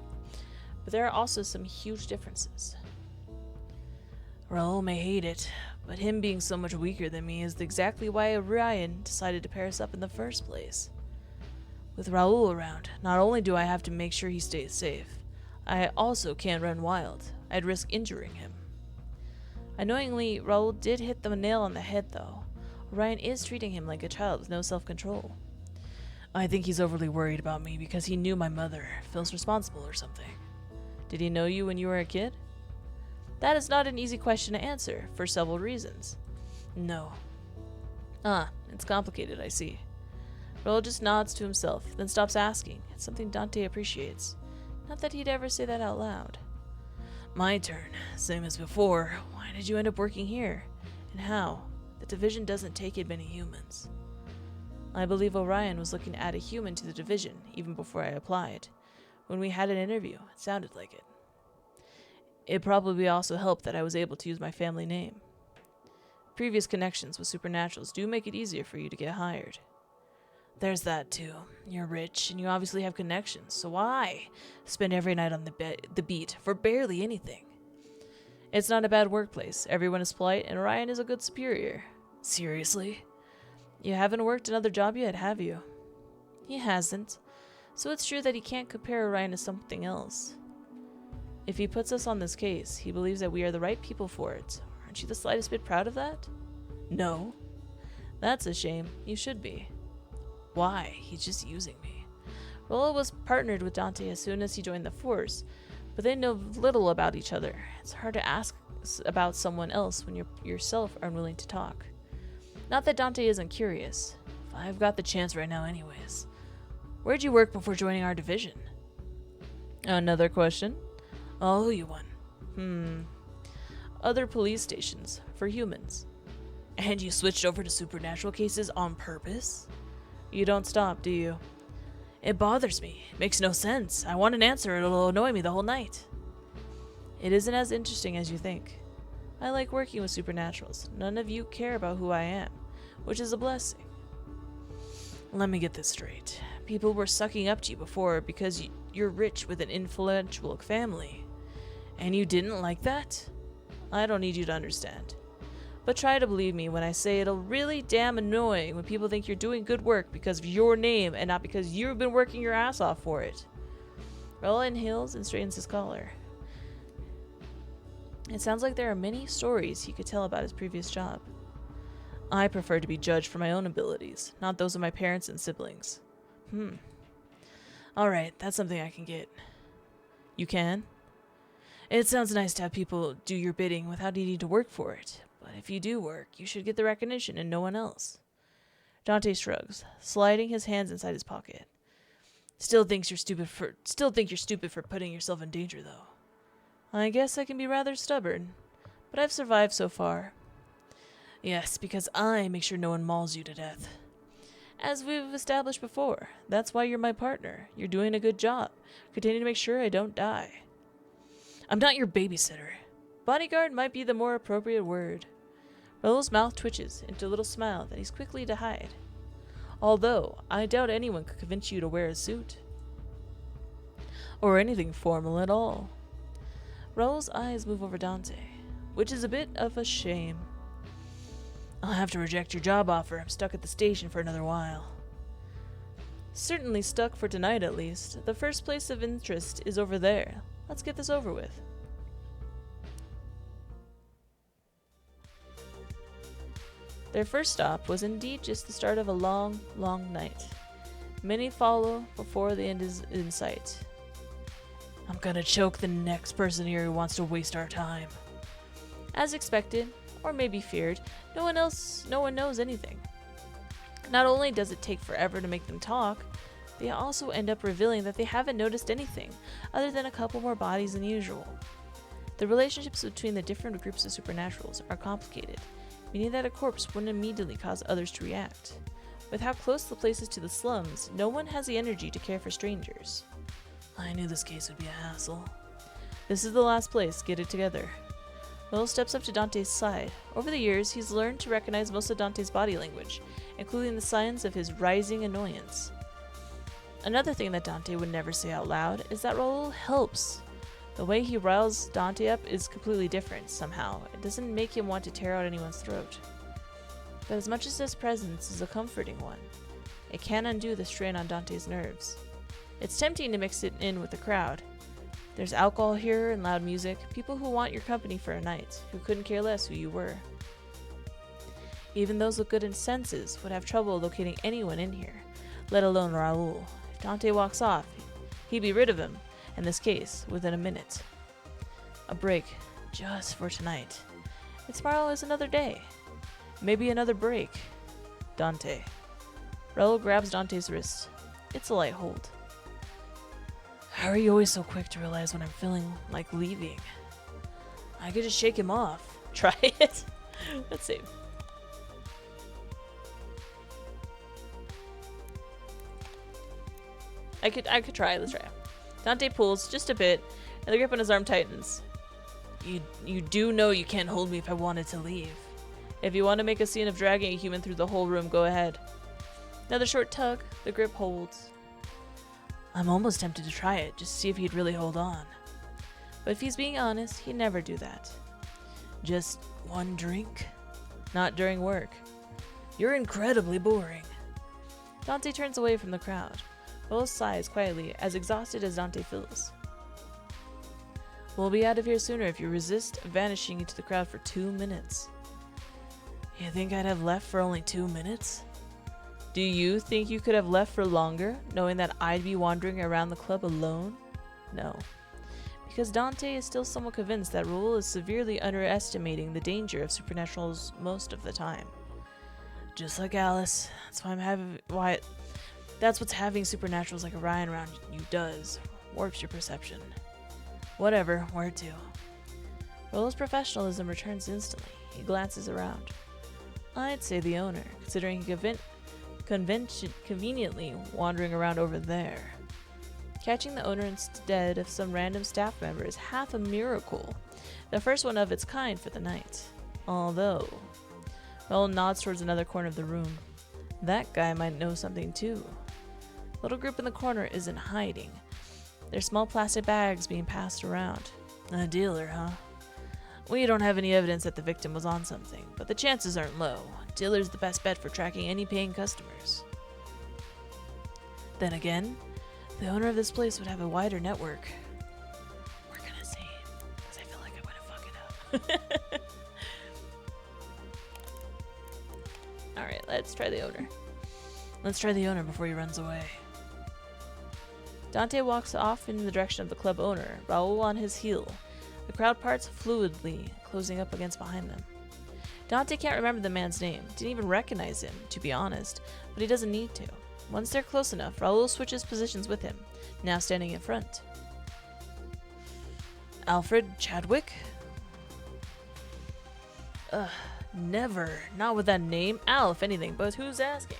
But there are also some huge differences. Raul may hate it, but him being so much weaker than me is exactly why Orion decided to pair us up in the first place. With Raul around, not only do I have to make sure he stays safe, I also can't run wild. I'd risk injuring him. Annoyingly, Raul did hit the nail on the head, though. Orion is treating him like a child with no self-control. I think he's overly worried about me because he knew my mother, feels responsible or something. Did he know you when you were a kid? That is not an easy question to answer, for several reasons. No. It's complicated, I see. Raul just nods to himself, then stops asking. It's something Dante appreciates. Not that he'd ever say that out loud. My turn. Same as before. Why did you end up working here? And how? The division doesn't take in many humans. I believe Orion was looking to add a human to the division, even before I applied. When we had an interview, it sounded like it. It probably also helped that I was able to use my family name. Previous connections with supernaturals do make it easier for you to get hired. There's that too. You're rich, and you obviously have connections, so why spend every night on the beat for barely anything? It's not a bad workplace. Everyone is polite, and Orion is a good superior. Seriously? You haven't worked another job yet, have you? He hasn't. So it's true that he can't compare Orion to something else. If he puts us on this case, he believes that we are the right people for it. Aren't you the slightest bit proud of that? No. That's a shame. You should be. Why? He's just using me. Raul was partnered with Dante as soon as he joined the force, but they know little about each other. It's hard to ask about someone else when you yourself are unwilling to talk. Not that Dante isn't curious. I've got the chance right now anyways. Where'd you work before joining our division? Another question? I'll owe you one. Other police stations for humans. And you switched over to supernatural cases on purpose? You don't stop, do you? It bothers me. It makes no sense. I want an answer. It'll annoy me the whole night. It isn't as interesting as you think. I like working with supernaturals. None of you care about who I am, which is a blessing. Let me get this straight. People were sucking up to you before because you're rich with an influential family. And you didn't like that? I don't need you to understand. But try to believe me when I say it'll really damn annoying when people think you're doing good work because of your name and not because you've been working your ass off for it. Raul inhales and straightens his collar. It sounds like there are many stories he could tell about his previous job. I prefer to be judged for my own abilities, not those of my parents and siblings. Alright, that's something I can get. You can? It sounds nice to have people do your bidding without needing to work for it. But if you do work, you should get the recognition and no one else. Dante shrugs, sliding his hands inside his pocket. Still think you're stupid for putting yourself in danger, though. I guess I can be rather stubborn, but I've survived so far. Yes, because I make sure no one mauls you to death. As we've established before, that's why you're my partner. You're doing a good job. Continue to make sure I don't die. I'm not your babysitter. Bodyguard might be the more appropriate word. Raul's mouth twitches into a little smile that he's quickly to hide. Although, I doubt anyone could convince you to wear a suit. Or anything formal at all. Raul's eyes move over Dante, which is a bit of a shame. I'll have to reject your job offer. I'm stuck at the station for another while. Certainly stuck for tonight at least. The first place of interest is over there. Let's get this over with. Their first stop was indeed just the start of a long, long night. Many follow before the end is in sight. I'm gonna choke the next person here who wants to waste our time. As expected, or maybe feared, no one knows anything. Not only does it take forever to make them talk, they also end up revealing that they haven't noticed anything other than a couple more bodies than usual. The relationships between the different groups of supernaturals are complicated, meaning that a corpse wouldn't immediately cause others to react. With how close the place is to the slums, no one has the energy to care for strangers. I knew this case would be a hassle. This is the last place, get it together. Will steps up to Dante's side. Over the years, he's learned to recognize most of Dante's body language, including the signs of his rising annoyance. Another thing that Dante would never say out loud is that Raul helps. The way he riles Dante up is completely different, somehow. It doesn't make him want to tear out anyone's throat. But as much as his presence is a comforting one, it can undo the strain on Dante's nerves. It's tempting to mix it in with the crowd. There's alcohol here and loud music, people who want your company for a night, who couldn't care less who you were. Even those with good senses would have trouble locating anyone in here, let alone Raul. If Dante walks off, he'd be rid of him, in this case, within a minute. A break, just for tonight. And tomorrow is another day. Maybe another break. Dante. Raul grabs Dante's wrist. It's a light hold. How are you always so quick to realize when I'm feeling like leaving? I could just shake him off. Try it. Let's see. I could try. Let's try. Dante pulls just a bit, and the grip on his arm tightens. You do know you can't hold me if I wanted to leave. If you want to make a scene of dragging a human through the whole room, go ahead. Another short tug. The grip holds. I'm almost tempted to try it, just to see if he'd really hold on. But if he's being honest, he'd never do that. Just one drink? Not during work. You're incredibly boring. Dante turns away from the crowd. Raul sighs quietly, as exhausted as Dante feels. We'll be out of here sooner if you resist vanishing into the crowd for 2 minutes. You think I'd have left for only 2 minutes? Do you think you could have left for longer, knowing that I'd be wandering around the club alone? No. Because Dante is still somewhat convinced that Raul is severely underestimating the danger of supernaturals most of the time. Just like Alice. That's what's having supernaturals like Orion around you does. Warps your perception. Whatever, where to? Rollo's professionalism returns instantly. He glances around. I'd say the owner, considering he conveniently wandering around over there. Catching the owner instead of some random staff member is half a miracle. The first one of its kind for the night. Although, Raoul nods towards another corner of the room. That guy might know something too. The little group in the corner isn't hiding. There's small plastic bags being passed around. A dealer, huh? We don't have any evidence that the victim was on something, but the chances aren't low. Dealer's the best bet for tracking any paying customers. Then again, the owner of this place would have a wider network. We're gonna see, because I feel like I'm gonna fuck it up. Alright, let's try the owner. Let's try the owner before he runs away. Dante walks off in the direction of the club owner, Raoul on his heel. The crowd parts fluidly, closing up against behind them. Dante can't remember the man's name, didn't even recognize him, to be honest, but he doesn't need to. Once they're close enough, Raoul switches positions with him, now standing in front. Alfred Chadwick? Never. Not with that name. Al, if anything, but who's asking?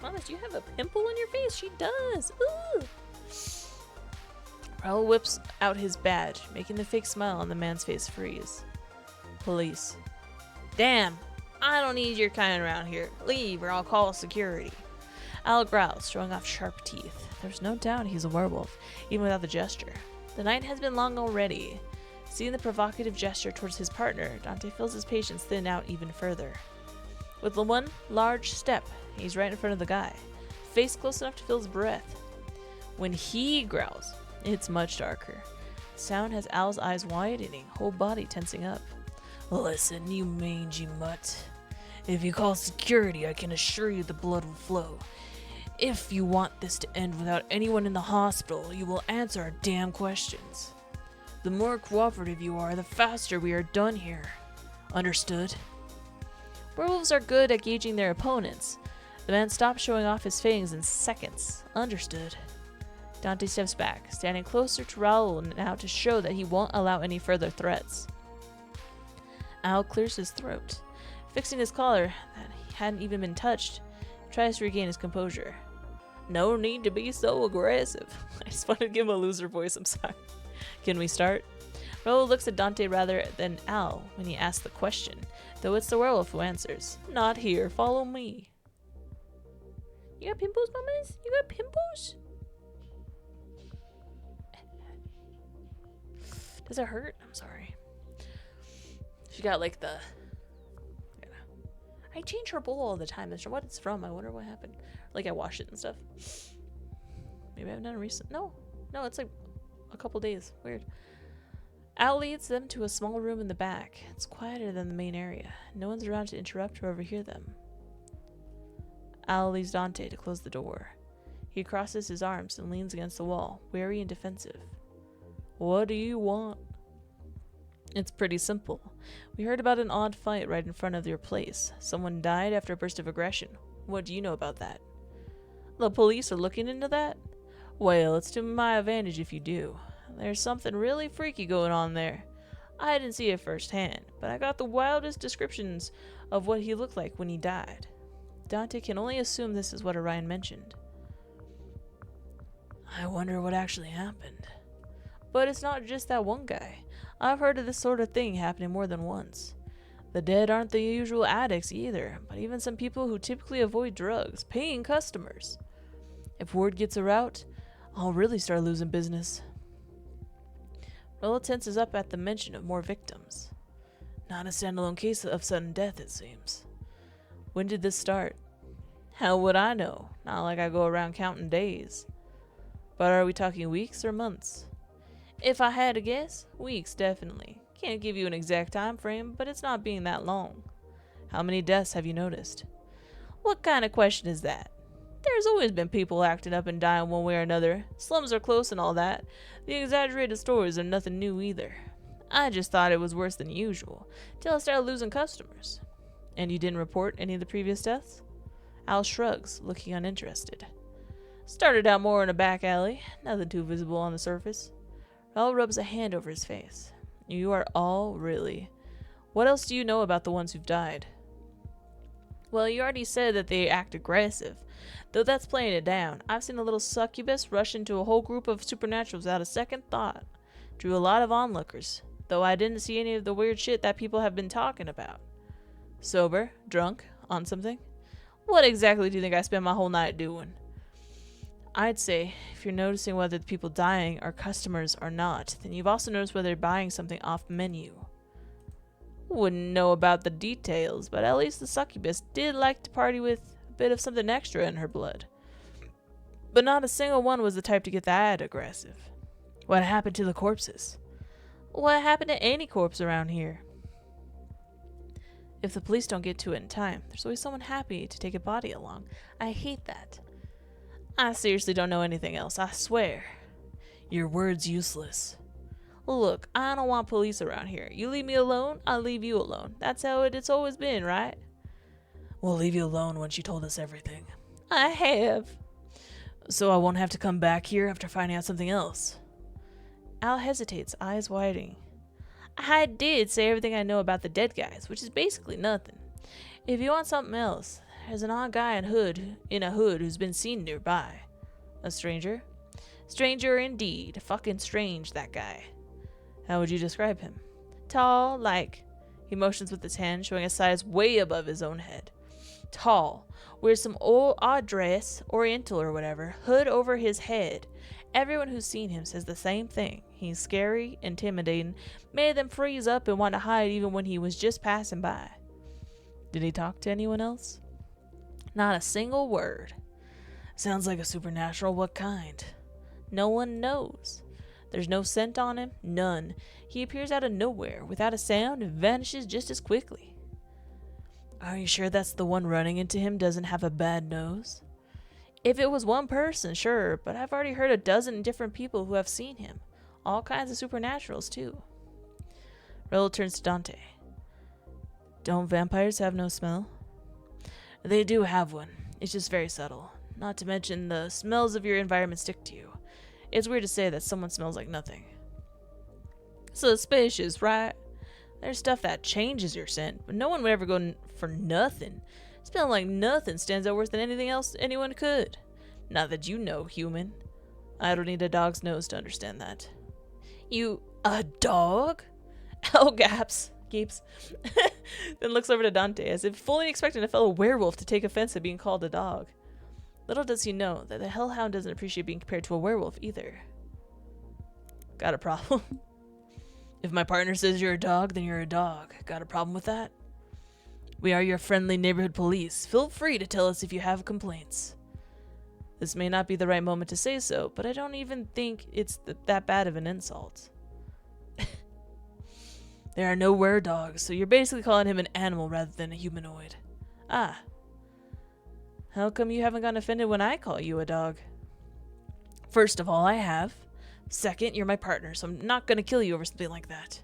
Mama, do you have a pimple on your face? She does. Ooh. Raoul whips out his badge, making the fake smile on the man's face freeze. Police. Damn, I don't need your kind around here. Leave or I'll call security. Al growls, showing off sharp teeth. There's no doubt he's a werewolf, even without the gesture. The night has been long already. Seeing the provocative gesture towards his partner, Dante feels his patience thin out even further. With the one large step, he's right in front of the guy, face close enough to feel his breath. When he growls, it's much darker. The sound has Al's eyes widening, whole body tensing up. Listen, you mangy mutt. If you call security, I can assure you the blood will flow. If you want this to end without anyone in the hospital, you will answer our damn questions. The more cooperative you are, the faster we are done here. Understood? Werewolves are good at gauging their opponents. The man stops showing off his fangs in seconds. Understood. Dante steps back, standing closer to Raoul now to show that he won't allow any further threats. Al clears his throat. Fixing his collar that he hadn't even been touched, tries to regain his composure. No need to be so aggressive. I just wanted to give him a loser voice, I'm sorry. Can we start? Raoul looks at Dante rather than Al when he asks the question, though it's the werewolf who answers. Not here, follow me. You got pimples, mamas? You got pimples? Does it hurt? I'm sorry. She got like the... I change her bowl all the time. I'm sure what it's from. I wonder what happened. Like I wash it and stuff. Maybe I've done a recent... No, it's like a couple days. Weird. Al leads them to a small room in the back. It's quieter than the main area. No one's around to interrupt or overhear them. Al leaves Dante to close the door. He crosses his arms and leans against the wall, wary and defensive. What do you want? It's pretty simple. We heard about an odd fight right in front of your place. Someone died after a burst of aggression. What do you know about that? The police are looking into that? Well, it's to my advantage if you do. There's something really freaky going on there. I didn't see it firsthand, but I got the wildest descriptions of what he looked like when he died. Dante can only assume this is what Orion mentioned. I wonder what actually happened. But it's not just that one guy. I've heard of this sort of thing happening more than once. The dead aren't the usual addicts either, but even some people who typically avoid drugs, paying customers. If word gets around, I'll really start losing business. Rolo tenses up at the mention of more victims. Not a standalone case of sudden death, it seems. When did this start? How would I know? Not like I go around counting days. But are we talking weeks or months? If I had to guess, weeks definitely. Can't give you an exact time frame, but it's not being that long. How many deaths have you noticed? What kind of question is that? There's always been people acting up and dying one way or another. Slums are close and all that. The exaggerated stories are nothing new either. I just thought it was worse than usual, till I started losing customers. And you didn't report any of the previous deaths? Al shrugs, looking uninterested. Started out more in a back alley, nothing too visible on the surface. Raul rubs a hand over his face. You are all really. What else do you know about the ones who've died? Well, you already said that they act aggressive. Though that's playing it down. I've seen a little succubus rush into a whole group of supernaturals without a second thought. Drew a lot of onlookers. Though I didn't see any of the weird shit that people have been talking about. Sober? Drunk? On something? What exactly do you think I spent my whole night doing? I'd say, if you're noticing whether the people dying are customers or not, then you've also noticed whether they're buying something off menu. Wouldn't know about the details, but at least the succubus did like to party with a bit of something extra in her blood. But not a single one was the type to get that aggressive. What happened to the corpses? What happened to any corpse around here? If the police don't get to it in time, there's always someone happy to take a body along. I hate that. I seriously don't know anything else, I swear. Your word's useless. Look, I don't want police around here. You leave me alone, I'll leave you alone. That's how it's always been, right? We'll leave you alone once you told us everything. I have. So I won't have to come back here after finding out something else. Al hesitates, eyes widening. I did say everything I know about the dead guys, which is basically nothing. If you want something else, there's an odd guy in a hood who's been seen nearby. A stranger? Stranger indeed. Fucking strange, that guy. How would you describe him? Tall, he motions with his hand, showing a size way above his own head. Tall. Wears some old odd dress, oriental or whatever, hood over his head. Everyone who's seen him says the same thing. He's scary, intimidating, made them freeze up and want to hide even when he was just passing by. Did he talk to anyone else? Not a single word. Sounds like a supernatural. What kind? No one knows. There's no scent on him. None. He appears out of nowhere, without a sound, and vanishes just as quickly. Are you sure that's the one running into him doesn't have a bad nose? If it was one person, sure, but I've already heard a dozen different people who have seen him. All kinds of supernaturals, too. Raul turns to Dante. Don't vampires have no smell? They do have one. It's just very subtle. Not to mention the smells of your environment stick to you. It's weird to say that someone smells like nothing. Suspicious, right? There's stuff that changes your scent, but no one would ever go for nothing. Smelling like nothing stands out worse than anything else anyone could. Not that you know, human. I don't need a dog's nose to understand that. A dog? Al gaps. Then looks over to Dante, as if fully expecting a fellow werewolf to take offense at being called a dog. Little does he know that the hellhound doesn't appreciate being compared to a werewolf either. Got a problem? If my partner says you're a dog, then you're a dog. Got a problem with that? We are your friendly neighborhood police. Feel free to tell us if you have complaints. This may not be the right moment to say so, but I don't even think it's that bad of an insult. There are no were-dogs, so you're basically calling him an animal rather than a humanoid. Ah. How come you haven't gotten offended when I call you a dog? First of all, I have. Second, you're my partner, so I'm not going to kill you over something like that.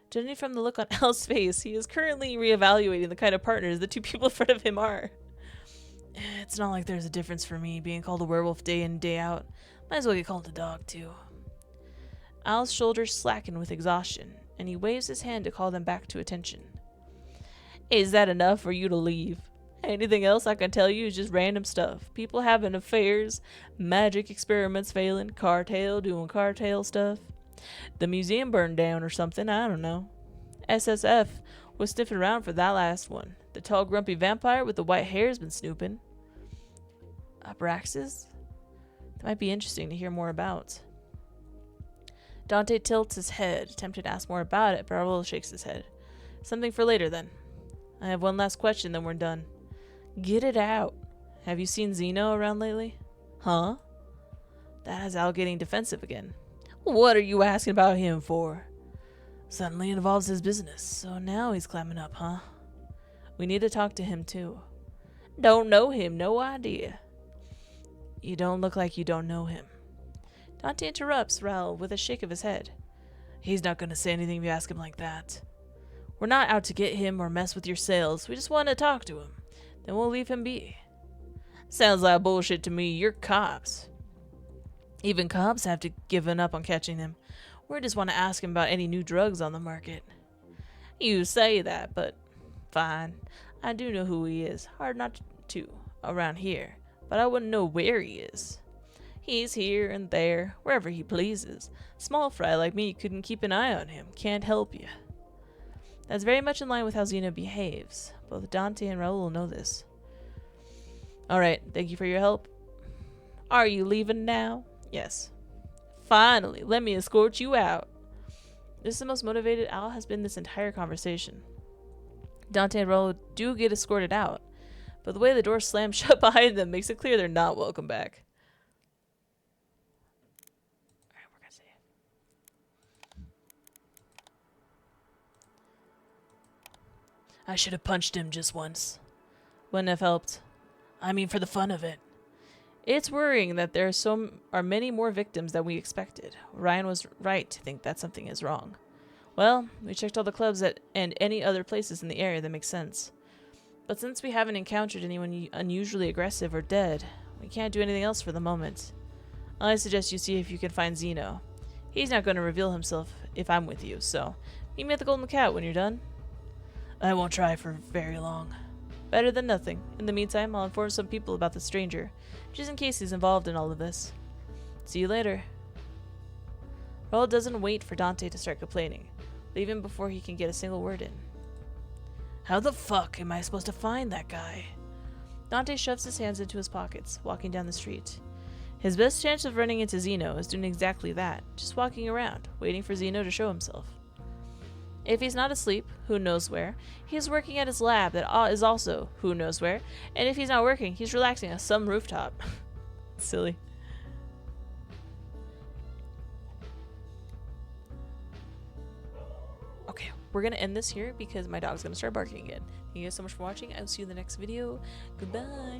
Judging from the look on Al's face, he is currently reevaluating the kind of partners the two people in front of him are. It's not like there's a difference for me being called a werewolf day in, day out. Might as well get called a dog, too. Al's shoulders slacken with exhaustion, and he waves his hand to call them back to attention. Is that enough for you to leave? Anything else I can tell you is just random stuff. People having affairs, magic experiments failing, cartel doing cartel stuff. The museum burned down or something, I don't know. SSF was sniffing around for that last one. The tall grumpy vampire with the white hair's been snooping. Abraxas? That might be interesting to hear more about. Dante tilts his head, tempted to ask more about it, but Raul shakes his head. Something for later, then. I have one last question, then we're done. Get it out. Have you seen Zeno around lately? Huh? That has Al getting defensive again. What are you asking about him for? Suddenly involves his business, so now he's climbing up, huh? We need to talk to him, too. Don't know him, no idea. You don't look like you don't know him. Dante interrupts Raul with a shake of his head. He's not going to say anything if you ask him like that. We're not out to get him or mess with your sales. We just want to talk to him. Then we'll leave him be. Sounds like bullshit to me. You're cops. Even cops have to given up on catching him. We just want to ask him about any new drugs on the market. You say that, but fine. I do know who he is. Hard not to around here. But I wouldn't know where he is. He's here and there, wherever he pleases. Small fry like me couldn't keep an eye on him. Can't help you. That's very much in line with how Zeno behaves. Both Dante and Raoul know this. Alright, thank you for your help. Are you leaving now? Yes. Finally, let me escort you out. This is the most motivated Al has been this entire conversation. Dante and Raoul do get escorted out, but the way the door slams shut behind them makes it clear they're not welcome back. Alright, we're gonna save. I should have punched him just once. Wouldn't have helped. I mean, for the fun of it. It's worrying that there are many more victims than we expected. Ryan was right to think that something is wrong. Well, we checked all the clubs and any other places in the area that make sense. But since we haven't encountered anyone unusually aggressive or dead, we can't do anything else for the moment. I suggest you see if you can find Zeno. He's not going to reveal himself if I'm with you, so meet me at the Golden Cat when you're done. I won't try for very long. Better than nothing. In the meantime, I'll inform some people about the stranger, just in case he's involved in all of this. See you later. Raoul doesn't wait for Dante to start complaining, leaving before he can get a single word in. How the fuck am I supposed to find that guy? Dante shoves his hands into his pockets, walking down the street. His best chance of running into Zeno is doing exactly that, just walking around, waiting for Zeno to show himself. If he's not asleep, who knows where, he's working at his lab that is also who knows where, and if he's not working, he's relaxing on some rooftop. Silly. Okay, we're going to end this here because my dog's going to start barking again. Thank you guys so much for watching. I will see you in the next video. Goodbye.